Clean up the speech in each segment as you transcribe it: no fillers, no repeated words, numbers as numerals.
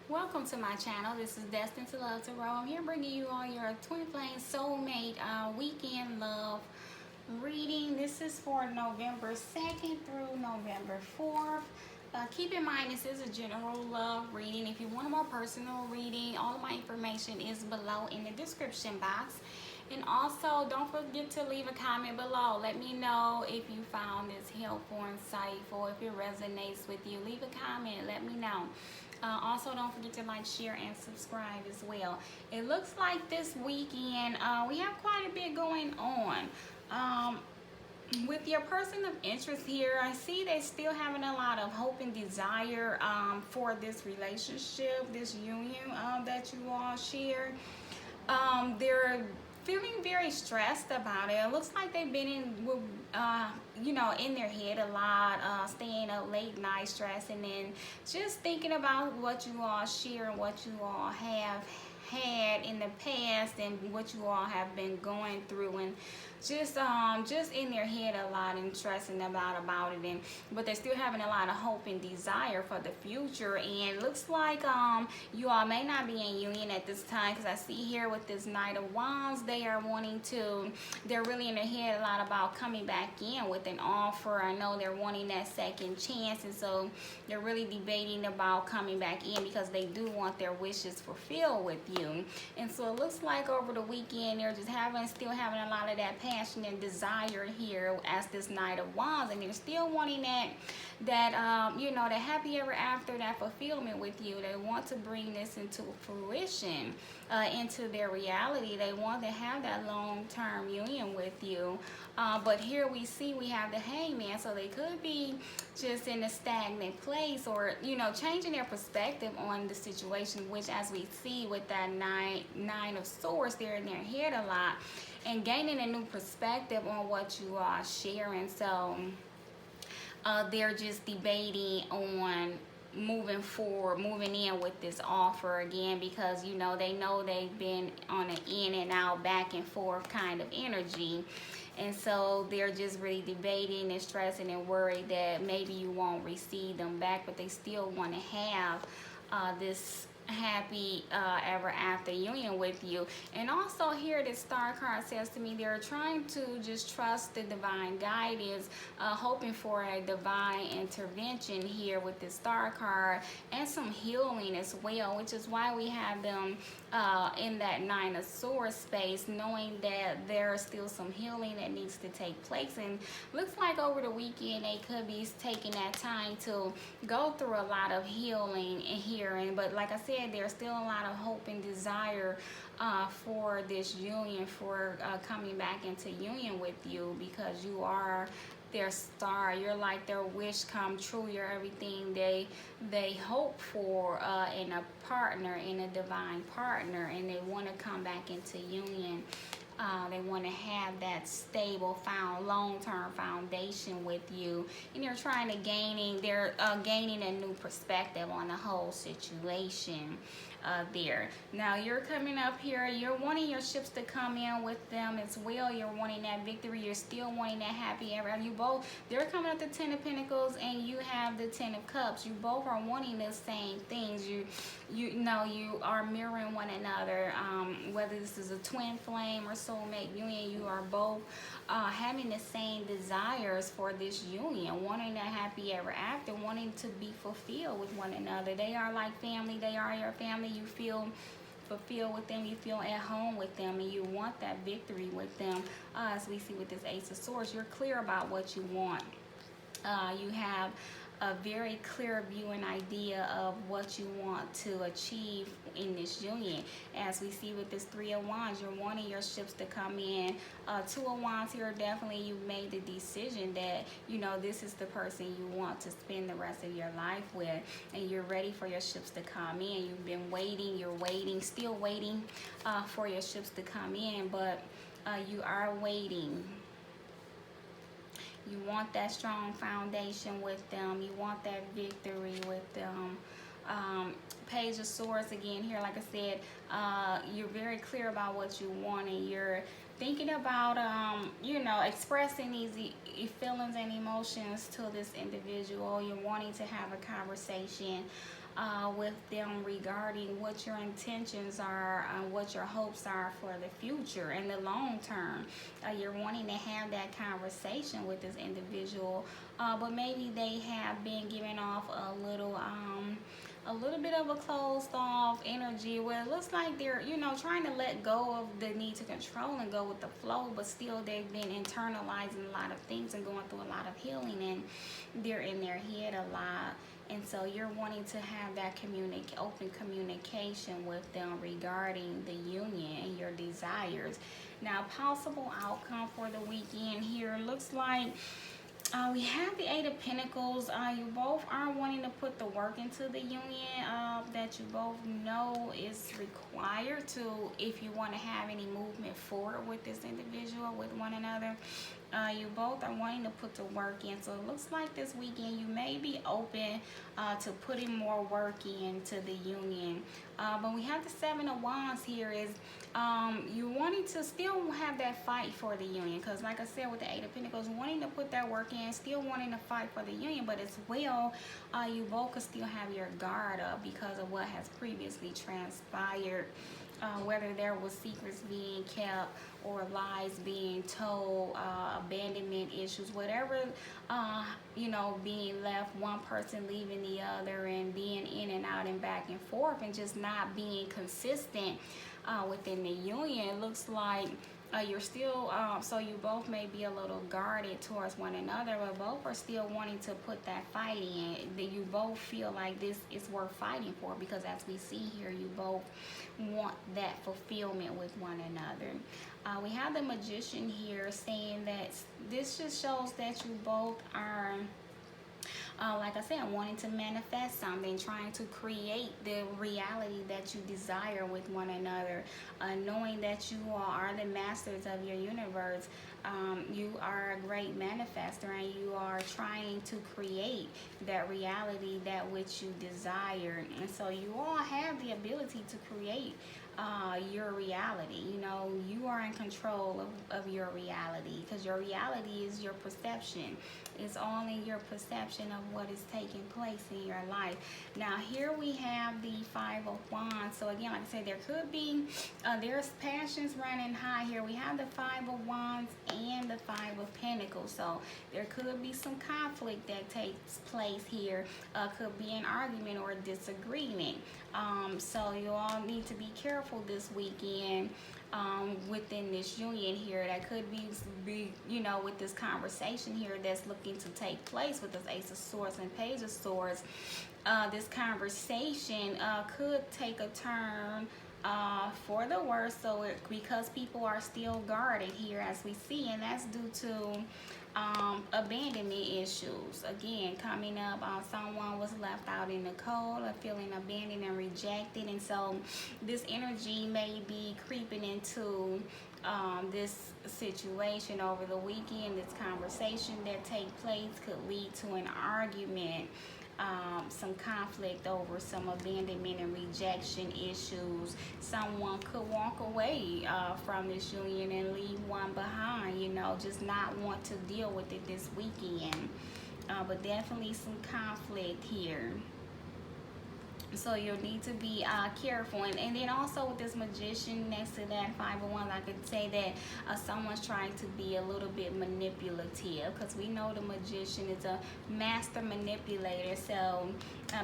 Welcome to my channel. This is Destined to Love Tarot. I'm here bringing you all your twin flame soulmate weekend love reading. This is for November 2nd through November 4th. Keep in mind this is a general love reading. If you want a more personal reading, all of my information is below in the description box. And also, don't forget to leave a comment below. Let me know if you found this helpful, insightful, if it resonates with you. Leave a comment, let me know. Also, don't forget to like, share, and subscribe as well. It looks like this weekend we have quite a bit going on. With your person of interest here, I see they still having a lot of hope and desire for this relationship, this union that you all share. They're feeling very stressed about it. It looks like they've been in their head a lot, staying up late night, stressing, and just thinking about what you all share and what you all have had in the past and what you all have been going through, and just in their head a lot and stressing about it, but they're still having a lot of hope and desire for the future. And looks like you all may not be in union at this time, because I see here with this Knight of Wands, they're really in their head a lot about coming back in with an offer. I know they're wanting that second chance, and so they're really debating about coming back in because they do want their wishes fulfilled with you. And so it looks like over the weekend they're just still having a lot of that passion and desire here as this Knight of Wands, and they're still wanting that happy ever after, that fulfillment with you. They want to bring this into fruition, into their reality. They want to have that long-term union with you. But here we have the Hangman, so they could be just in a stagnant place, or changing their perspective on the situation, which, as we see with that nine of Swords, they're in their head a lot and gaining a new perspective on what you are sharing. So they're just debating on moving forward, moving in with this offer again, because they know they've been on an in and out, back and forth kind of energy. And so they're just really debating and stressing and worried that maybe you won't receive them back, but they still want to have this happy ever after union with you. And also here, this Star card says to me they're trying to just trust the divine guidance, hoping for a divine intervention here with this Star card, and some healing as well, which is why we have them in that Nine of Swords space, knowing that there's still some healing that needs to take place. And looks like over the weekend they could be taking that time to go through a lot of healing and hearing. But like I said, there's still a lot of hope and desire for this union, for coming back into union with you, because you are their star. You're like their wish come true. You're everything they hope for in a partner, in a divine partner, and they want to come back into union. They want to have that stable, long-term foundation with you, and they're trying to gaining a new perspective on the whole situation there. Now you're coming up here. You're wanting your ships to come in with them as well. You're wanting that victory. You're still wanting that happy ever. They're coming up the Ten of Pentacles, and you have the Ten of Cups. You both are wanting the same things. You are mirroring one another. Whether this is a twin flame or soulmate union, you are both having the same desires for this union, wanting that happy ever after, wanting to be fulfilled with one another. They are like family. They are your family. You feel fulfilled with them, you feel at home with them, and you want that victory with them. As we see with this Ace of Swords, you're clear about what you want. You have a very clear view and idea of what you want to achieve in this union. As we see with this Three of Wands, you're wanting your ships to come in. Two of Wands here, definitely you made the decision that this is the person you want to spend the rest of your life with, and you're ready for your ships to come in. You've been waiting, you're waiting, still waiting for your ships to come in, but you are waiting. You want that strong foundation with them. You want that victory with them. Page of Swords again here, like I said, you're very clear about what you want, and you're thinking about, expressing these feelings and emotions to this individual. You're wanting to have a conversation with them regarding what your intentions are, what your hopes are for the future and the long term. You're wanting to have that conversation with this individual, but maybe they have been giving off a little bit of a closed off energy where it looks like they're, you know, trying to let go of the need to control and go with the flow, but still they've been internalizing a lot of things and going through a lot of healing, and they're in their head a lot. And so you're wanting to have that open communication with them regarding the union and your desires. Now, possible outcome for the weekend here looks like we have the Eight of Pentacles. You both are wanting to put the work into the union that you both know is required to, if you want to have any movement forward with this individual, with one another. You both are wanting to put the work in. So it looks like this weekend you may be open to putting more work into the union. But we have the Seven of Wands here is you wanting to still have that fight for the union. Because like I said, with the Eight of Pentacles, wanting to put that work in, still wanting to fight for the union. But as well, you both could still have your guard up because of what has previously transpired. Whether there was secrets being kept or lies being told, abandonment issues, whatever, you know, being left, one person leaving the other and being in and out and back and forth and just not being consistent within the union. It looks like you're still, so you both may be a little guarded towards one another, but both are still wanting to put that fight in. That you both feel like this is worth fighting for, because as we see here, you both want that fulfillment with one another. We have the Magician here saying that this just shows that you both are, like I said, wanting to manifest something, trying to create the reality that you desire with one another, knowing that you are the masters of your universe. You are a great manifester, and you are trying to create that reality, that which you desire. And so you all have the ability to create your reality. You know, you are in control of your reality, because your reality is your perception. It's all in your perception of what is taking place in your life. Now here we have the Five of Wands. So again, like I said, there could be there's passions running high here. We have the Five of Wands and the Five of Pentacles. So there could be some conflict that takes place here. Could be an argument or a disagreement. So you all need to be careful this weekend within this union here. That could be, you know, with this conversation here that's looking to take place with this Ace of Swords and Page of Swords. This conversation could take a turn for the worse, so because people are still guarded here, as we see, and that's due to abandonment issues. Again, coming up, someone was left out in the cold or feeling abandoned and rejected, and so this energy may be creeping into this situation over the weekend. This conversation that take place could lead to an argument, some conflict over some abandonment and rejection issues. Someone could walk away from this union and leave one behind, you know, just not want to deal with it this weekend. But definitely some conflict here. So you'll need to be careful. And then also with this Magician next to that Five of Wands, I could say that someone's trying to be a little bit manipulative, because we know the Magician is a master manipulator. So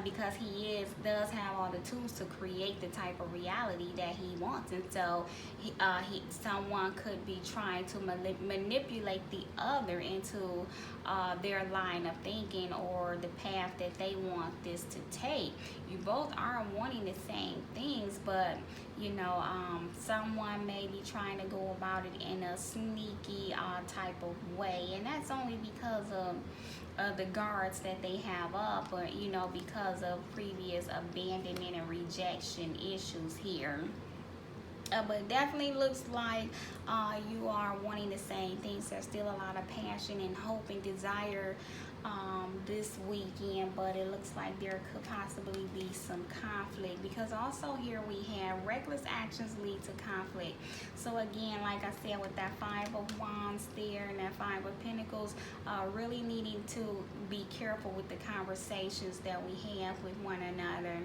because he does have all the tools to create the type of reality that he wants, and so someone could be trying to manipulate the other into their line of thinking or the path that they want this to take. You both are wanting the same things, but you know, someone may be trying to go about it in a sneaky type of way, and that's only because of the guards that they have up, or you know, because of previous abandonment and rejection issues here. But it definitely looks like you are wanting the same things. There's still a lot of passion and hope and desire this weekend, but it looks like there could possibly be some conflict, because also here we have reckless actions lead to conflict. So again, like I said, with that Five of Wands there and that Five of Pentacles, really needing to be careful with the conversations that we have with one another.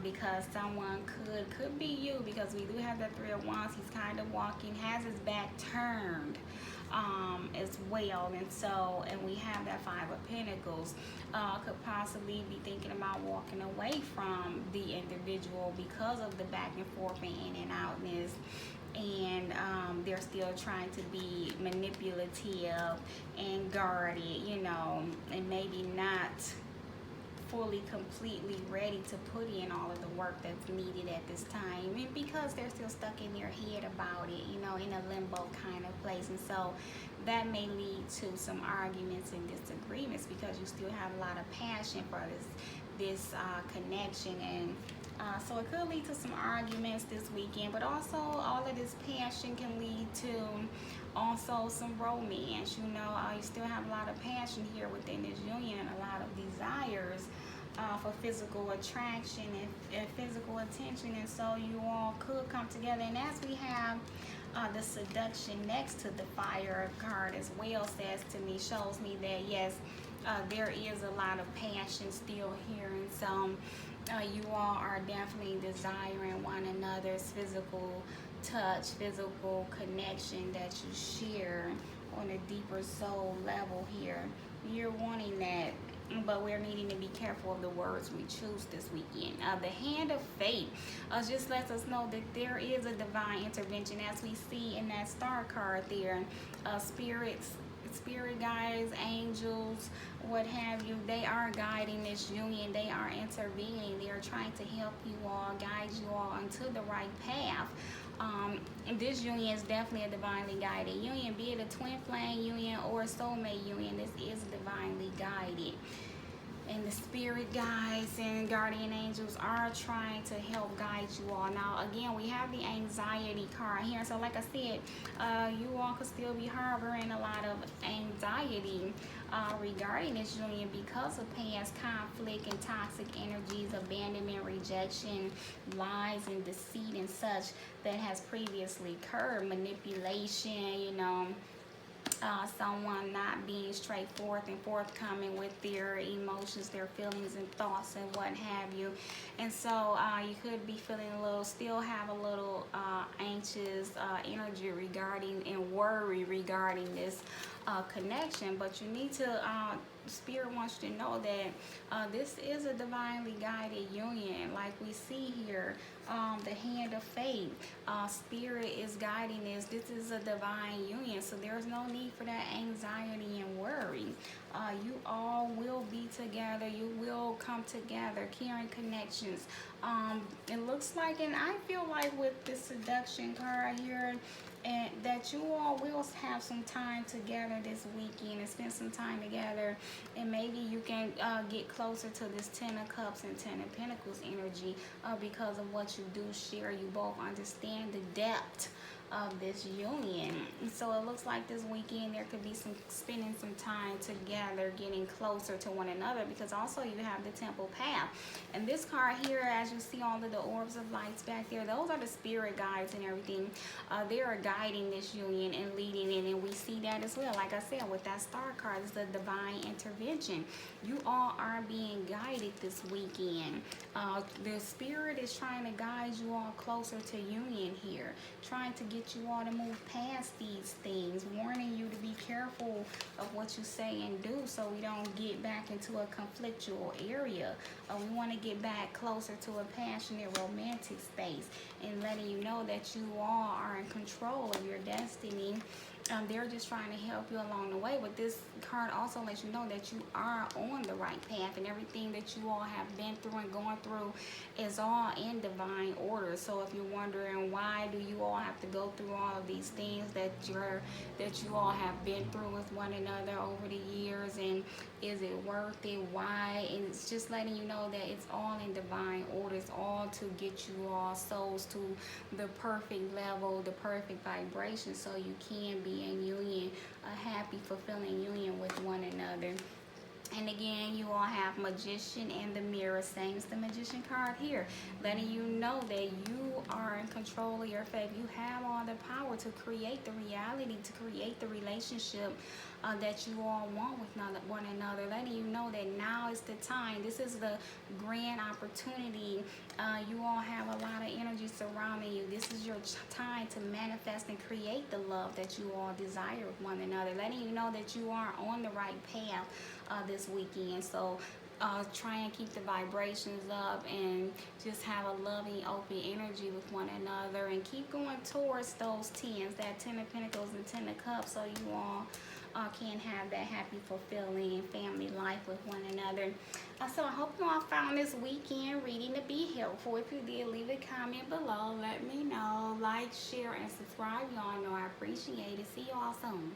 Because someone could be you, because we do have that Three of Wands. He's kind of walking, has his back turned as well, and we have that Five of Pentacles. Could possibly be thinking about walking away from the individual because of the back and forth and in and outness, and they're still trying to be manipulative and guarded, you know, and maybe not fully completely ready to put in all of the work that's needed at this time, and because they're still stuck in their head about it, you know, in a limbo kind of place. And so that may lead to some arguments and disagreements, because you still have a lot of passion for this connection, and so it could lead to some arguments this weekend. But also all of this passion can lead to also some romance. You know, you still have a lot of passion here within this union, and a lot of desires for physical attraction and physical attention, and so you all could come together. And as we have the seduction next to the Fire card as well, says to me, shows me that yes, there is a lot of passion still here, and so you all are definitely desiring one another's physical touch, physical connection that you share on a deeper soul level here. You're wanting that, but we're needing to be careful of the words we choose this weekend. The Hand of Fate just lets us know that there is a divine intervention, as we see in that Star card there. Spirit guides, angels, what have you, they are guiding this union. They are intervening. They are trying to help you all, guide you all onto the right path. This union is definitely a divinely guided union, be it a twin flame union or a soulmate union. This is divinely guided, and the spirit guides and guardian angels are trying to help guide you all. Now again, we have the anxiety card here, so like I said, you all could still be harboring a lot of anxiety regarding this union because of past conflict and toxic energies, abandonment, rejection, lies and deceit and such that has previously occurred, manipulation, you know, someone not being straightforward and forthcoming with their emotions, their feelings and thoughts and what have you. And so you could be feeling still have a little anxious energy regarding and worry regarding this connection, but you need to Spirit wants you to know that this is a divinely guided union. Like we see here, the Hand of Fate, Spirit is guiding this. This is a divine union, so there's no need for that anxiety and worry. You all will be together. You will come together, caring connections. It looks like, and I feel like with this seduction card here, and that you all will have some time together this weekend and spend some time together, and maybe you can get closer to this Ten of Cups and Ten of Pentacles energy because of what you do share. You both understand the depth of this union. And so it looks like this weekend there could be some spending some time together, getting closer to one another, because also you have the Temple Path. And this card here, as you see all of the orbs of lights back there, those are the spirit guides and everything. They are guiding this union and leading it, and we see that as well. Like I said, with that Star card, it's the divine intervention. You all are being guided this weekend. The Spirit is trying to guide you all closer to union here, trying to get you all to move past these things, warning you to be careful of what you say and do, so we don't get back into a conflictual area. We want to get back closer to a passionate romantic space, and letting you know that you all are in control of your destiny They're just trying to help you along the way. But this card also lets you know that you are on the right path, and everything that you all have been through and going through is all in divine order. So if you're wondering why do you all have to go through all of these things that you all have been through with one another over the years, and is it worth it? Why? And it's just letting you know that it's all in divine order. It's all to get you all souls to the perfect level, the perfect vibration, so you can be in union, a happy, fulfilling union with one another. And again, you all have Magician and the Mirror. Same as the Magician card here, letting you know that you are in control of your fate. You have all the power to create the reality, to create the relationship that you all want with one another. Letting you know that now is the time. This is the grand opportunity. You all have a lot of energy surrounding you. This is your time to manifest and create the love that you all desire with one another. Letting you know that you are on the right path this weekend. So try and keep the vibrations up and just have a loving, open energy with one another, and keep going towards those tens, that 10 of Pentacles and 10 of Cups, so you all can have that happy, fulfilling family life with one another. So I hope you all found this weekend reading to be helpful. If you did, leave a comment below. Let me know. Like, share, and subscribe. You all know I appreciate it. See you all soon.